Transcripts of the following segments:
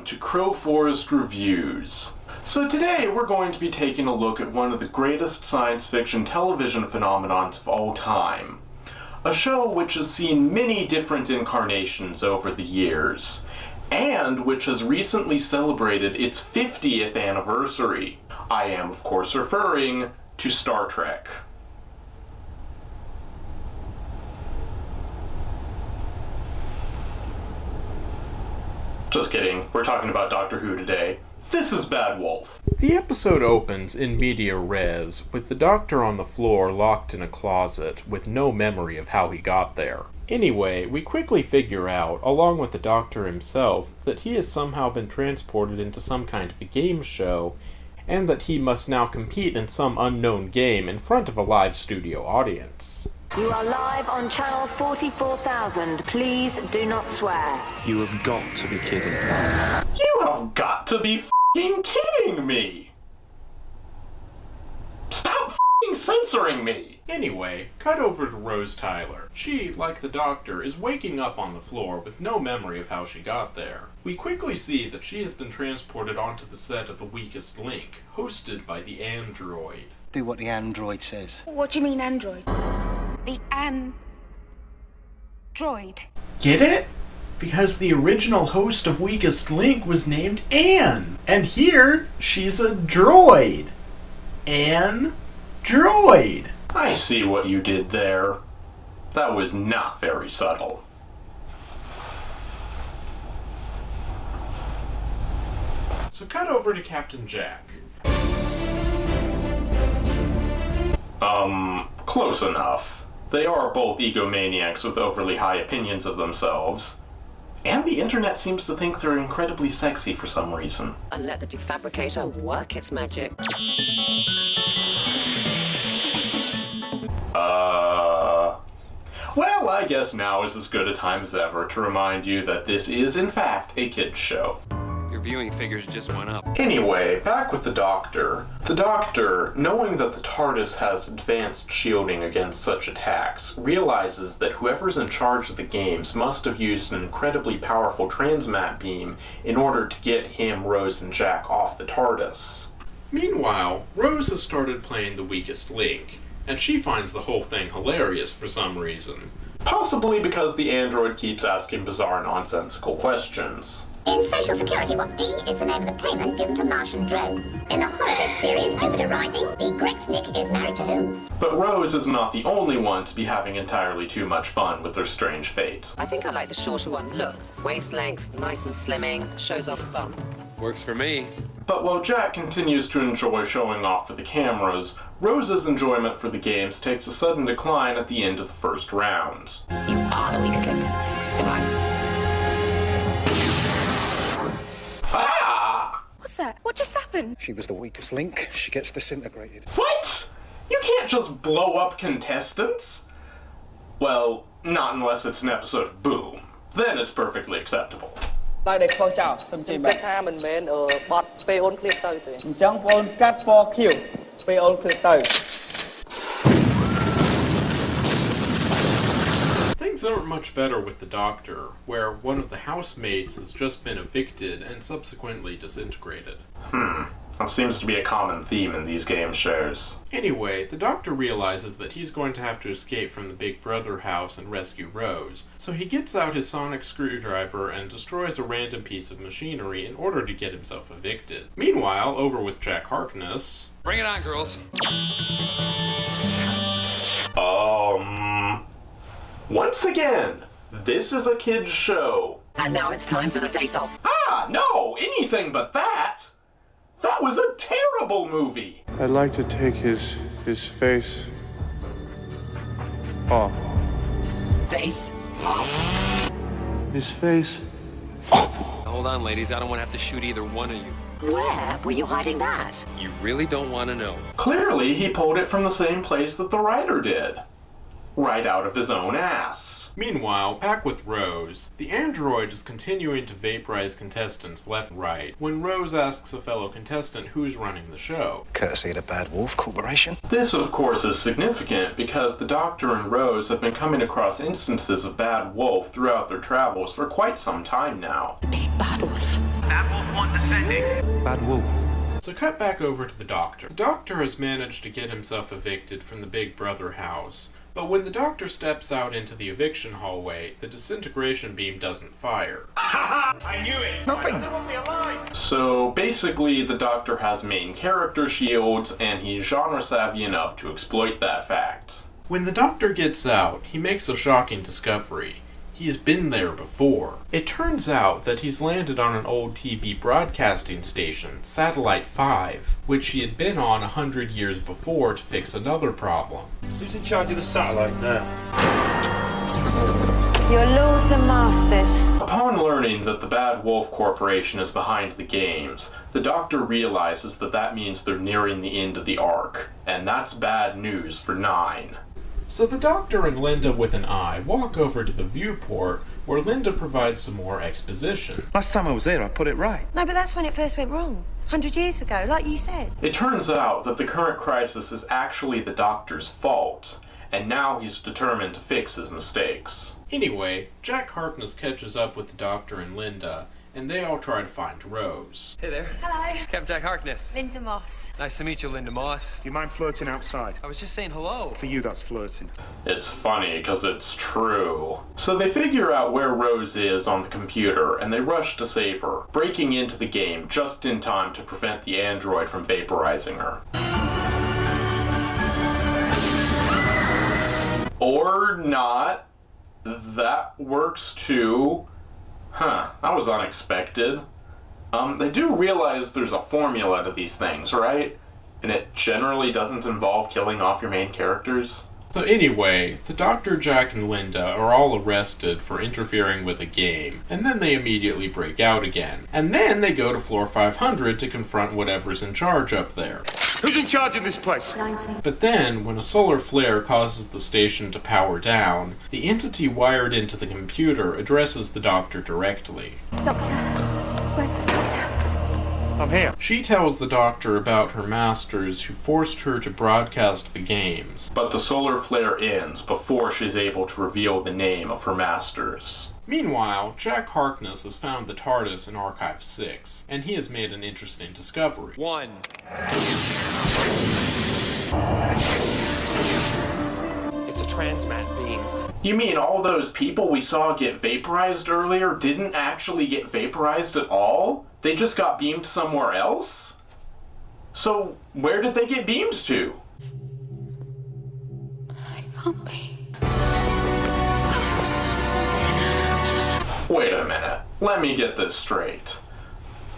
welcome to Crowforest Reviews. So today we're going to be taking a look at one of the greatest science fiction television phenomenons of all time. A show which has seen many different incarnations over the years, and which has recently celebrated its 50th anniversary. I am, of course, referring to Star Trek. Just kidding, we're talking about Doctor Who today. This is Bad Wolf. The episode opens in media res, with the Doctor on the floor locked in a closet, with no memory of how he got there. Anyway, we quickly figure out, along with the Doctor himself, that he has somehow been transported into some kind of a game show, and that he must now compete in some unknown game in front of a live studio audience. You are live on channel 44,000. Please do not swear. You have got to be kidding. You have got to be f***ing kidding me! Stop f***ing censoring me! Anyway, cut over to Rose Tyler. She, like the Doctor, is waking up on the floor with no memory of how she got there. We quickly see that she has been transported onto the set of The Weakest Link, hosted by the android. Do what the android says. What do you mean android? The droid. Get it? Because the original host of Weakest Link was named Anne. And here, she's a droid. Anne Droid. I see what you did there. That was not very subtle. So cut over to Captain Jack. Close enough. They are both egomaniacs with overly high opinions of themselves. And the internet seems to think they're incredibly sexy for some reason. And let the defabricator work its magic. Well, I guess now is as good a time as ever to remind you that this is, in fact, a kids' show. Your viewing figures just went up. Anyway, back with the Doctor. The Doctor, knowing that the TARDIS has advanced shielding against such attacks, realizes that whoever's in charge of the games must have used an incredibly powerful transmat beam in order to get him, Rose, and Jack off the TARDIS. Meanwhile, Rose has started playing The Weakest Link, and she finds the whole thing hilarious for some reason. Possibly because the android keeps asking bizarre, nonsensical questions. In Social Security, what D is the name of the payment given to Martian drones? In the holodeck series, Jupiter Rising, the Grexnick is married to whom? But Rose is not the only one to be having entirely too much fun with their strange fate. I think I like the shorter one. Look, waist length, nice and slimming, shows off a bum. Works for me. But while Jack continues to enjoy showing off for the cameras, Rose's enjoyment for the games takes a sudden decline at the end of the first round. You are the weakest link. Goodbye. Ah! What's that? What just happened? She was the weakest link. She gets disintegrated. What? You can't just blow up contestants? Well, not unless it's an episode of Boom. Then it's perfectly acceptable. ឡើយដែលខុសចោលសូមជម្រាបថាមិនមែនបត់ពេលអូនឃ្លៀបទៅទេអញ្ចឹងបងអូនកាត់ពណ៌ខៀវពេលអូនឃ្លៀបទៅ Things aren't much better with the Doctor, where one of the housemates has just been evicted and subsequently disintegrated. That seems to be a common theme in these game shows. Anyway, the Doctor realizes that he's going to have to escape from the Big Brother house and rescue Rose, so he gets out his sonic screwdriver and destroys a random piece of machinery in order to get himself evicted. Meanwhile, over with Jack Harkness... Bring it on, girls. Once again, this is a kid's show. And now it's time for the face-off. Ah, no, anything but that! That was a terrible movie! I'd like to take his face off. Face off. His face. Hold on, ladies. I don't want to have to shoot either one of you. Where were you hiding that? You really don't want to know. Clearly, he pulled it from the same place that the writer did. Right out of his own ass. Meanwhile, back with Rose, the android is continuing to vaporize contestants left and right when Rose asks a fellow contestant who's running the show. Courtesy of the Bad Wolf Corporation. This, of course, is significant because the Doctor and Rose have been coming across instances of Bad Wolf throughout their travels for quite some time now. Big Bad Wolf. Bad Wolf 1 descending. Bad Wolf. So cut back over to the Doctor. The Doctor has managed to get himself evicted from the Big Brother house, but when the Doctor steps out into the eviction hallway, the disintegration beam doesn't fire. I knew it! Nothing! So basically, the Doctor has main character shields, and he's genre savvy enough to exploit that fact. When the Doctor gets out, he makes a shocking discovery. He's been there before. It turns out that he's landed on an old TV broadcasting station, Satellite 5, which he had been on 100 years before to fix another problem. Who's in charge of the satellite now? Your lords and masters. Upon learning that the Bad Wolf Corporation is behind the games, the Doctor realizes that that means they're nearing the end of the arc, and that's bad news for 9. So the Doctor and Linda with an eye walk over to the viewport, where Linda provides some more exposition. Last time I was here, I put it right. No, but that's when it first went wrong. 100 years ago, like you said. It turns out that the current crisis is actually the Doctor's fault, and now he's determined to fix his mistakes. Anyway, Jack Harkness catches up with the Doctor and Linda, and they all try to find Rose. Hey there. Hello. Captain Jack Harkness. Linda Moss. Nice to meet you, Linda Moss. Do you mind flirting outside? I was just saying hello. For you, that's flirting. It's funny, because it's true. So they figure out where Rose is on the computer, and they rush to save her, breaking into the game just in time to prevent the android from vaporizing her. Or not. That works too. Huh, that was unexpected. They do realize there's a formula to these things, right? And it generally doesn't involve killing off your main characters. So anyway, the Doctor, Jack, and Linda are all arrested for interfering with a game, and then they immediately break out again. And then they go to floor 500 to confront whatever's in charge up there. Who's in charge of this place? 90. But then, when a solar flare causes the station to power down, the entity wired into the computer addresses the Doctor directly. Doctor. Where's the doctor? I'm here. She tells the Doctor about her masters who forced her to broadcast the games. But the solar flare ends before she's able to reveal the name of her masters. Meanwhile, Jack Harkness has found the TARDIS in Archive 6, and he has made an interesting discovery. 1. It's a transmat beam. You mean all those people we saw get vaporized earlier didn't actually get vaporized at all? They just got beamed somewhere else? So, where did they get beamed to? It can't be. Wait a minute. Let me get this straight.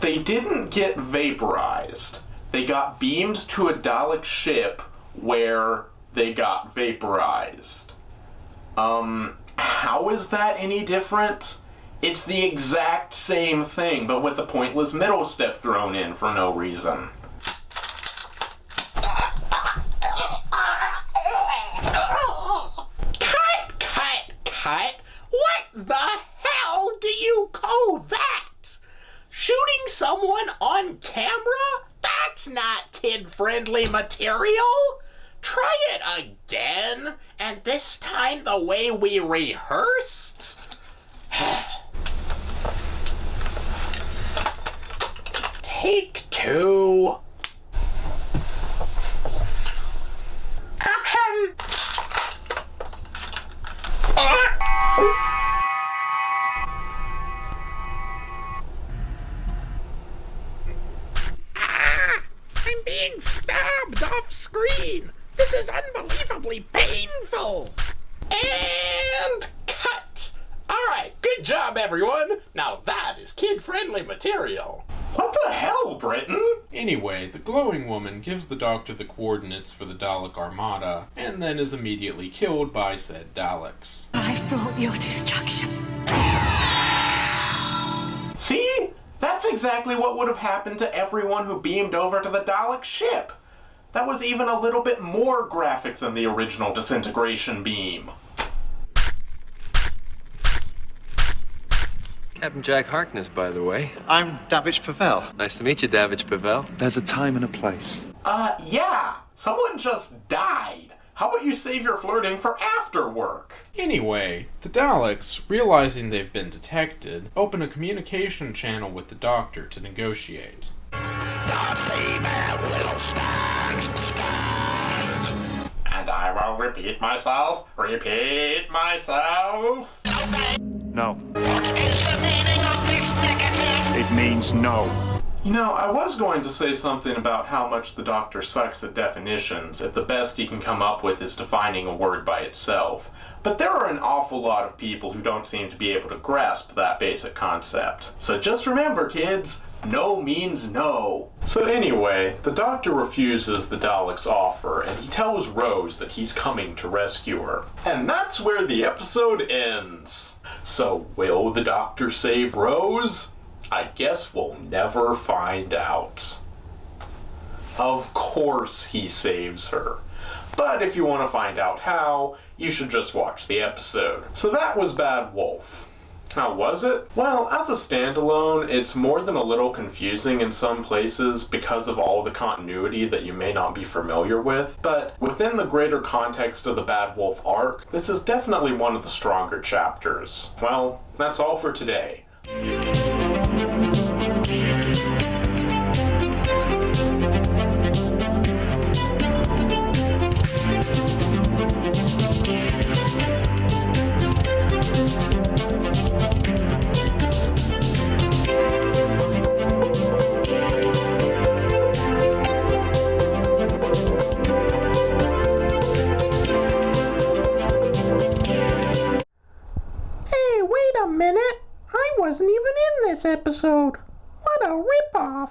They didn't get vaporized. They got beamed to a Dalek ship where they got vaporized. How is that any different? It's the exact same thing, but with a pointless middle step thrown in for no reason. Cut! What the hell do you call that? Shooting someone on camera? That's not kid-friendly material. Try it again, and this time the way we rehearsed. Take 2. Action! I'm being stabbed off screen. This is unbelievably painful. And cut. All right, good job, everyone. Now that is kid-friendly material. What the hell, Britain? Anyway, the glowing woman gives the Doctor the coordinates for the Dalek Armada, and then is immediately killed by said Daleks. I've brought your destruction. See? That's exactly what would have happened to everyone who beamed over to the Dalek ship. That was even a little bit more graphic than the original disintegration beam. Captain Jack Harkness, by the way. I'm Davidge Pavel. Nice to meet you, Davidge Pavel. There's a time and a place. Yeah. Someone just died. How about you save your flirting for after work? Anyway, the Daleks, realizing they've been detected, open a communication channel with the Doctor to negotiate. The female will stand. And I will repeat myself. Repeat myself. No. What is the meaning of this negative? It means no. You know, I was going to say something about how much the Doctor sucks at definitions if the best he can come up with is defining a word by itself. But there are an awful lot of people who don't seem to be able to grasp that basic concept. So just remember, kids, no means no. So anyway, the Doctor refuses the Daleks' offer, and he tells Rose that he's coming to rescue her. And that's where the episode ends. So will the Doctor save Rose? I guess we'll never find out. Of course he saves her. But if you want to find out how, you should just watch the episode. So that was Bad Wolf. How was it? Well, as a standalone, it's more than a little confusing in some places because of all the continuity that you may not be familiar with, but within the greater context of the Bad Wolf arc, this is definitely one of the stronger chapters. Well, that's all for today. Hey, wait a minute. I wasn't even in this episode. What a ripoff.